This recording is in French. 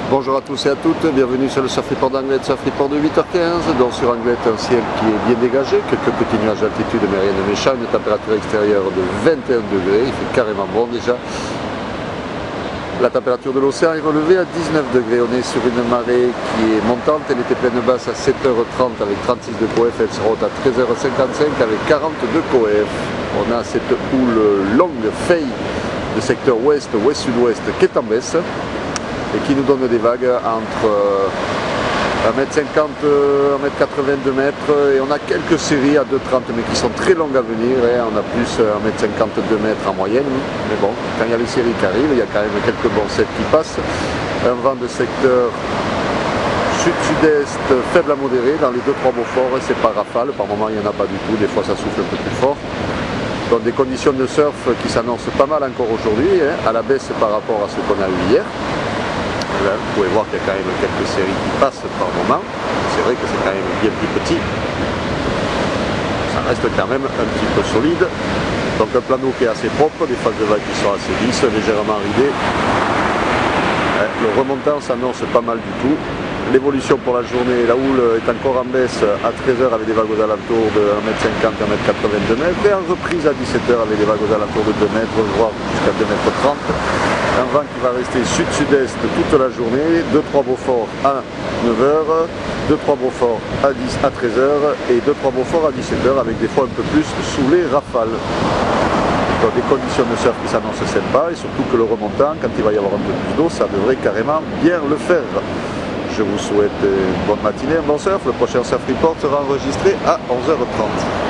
Bonjour à tous et à toutes, bienvenue sur le Surf Report d'Anglet, Surf Report de 8h15. Donc sur Anglet, un ciel qui est bien dégagé, quelques petits nuages d'altitude mais rien de méchant, une température extérieure de 21 degrés, il fait carrément bon déjà. La température de l'océan est relevée à 19 degrés, on est sur une marée qui est montante, elle était pleine basse à 7h30 avec 36 de coef, elle sera haute à 13h55 avec 42 coef. On a cette houle longue faille de secteur ouest, ouest-sud-ouest qui est en baisse et qui nous donne des vagues entre 1m50, 1m80, 2 mètres et on a quelques séries à 2,30 mais qui sont très longues à venir, et on a plus 1m50, 2 mètres en moyenne, mais bon, quand il y a les séries qui arrivent, il y a quand même quelques bons sets qui passent. Un vent de secteur sud-sud-est faible à modéré dans les 2-3 Beaufort, et c'est pas rafale, par moment il n'y en a pas du tout, des fois ça souffle un peu plus fort. Donc des conditions de surf qui s'annoncent pas mal encore aujourd'hui, à la baisse par rapport à ce qu'on a eu hier. Là, vous pouvez voir qu'il y a quand même quelques séries qui passent par moment. C'est vrai que c'est quand même bien plus petit. Ça reste quand même un petit peu solide. Donc un plan d'eau qui est assez propre, des phases de vagues qui sont assez lisses, légèrement ridées. Le remontant s'annonce pas mal du tout. L'évolution pour la journée, la houle est encore en baisse à 13h avec des vagues aux alentours de 1m50, 1m80, 2 mètres, et en reprise à 17h avec des vagues aux alentours de 2 mètres, voire jusqu'à 2,30 m. Un vent qui va rester sud-sud-est toute la journée, 2-3 Beaufort à 9h, 2-3 Beaufort à 13h et 2-3 Beaufort à 17h avec des fois un peu plus sous les rafales. Donc des conditions de surf qui s'annoncent sympas, et surtout que le remontant, quand il va y avoir un peu plus d'eau, ça devrait carrément bien le faire. Je vous souhaite une bonne matinée, un bon surf. Le prochain Surf Report sera enregistré à 11h30.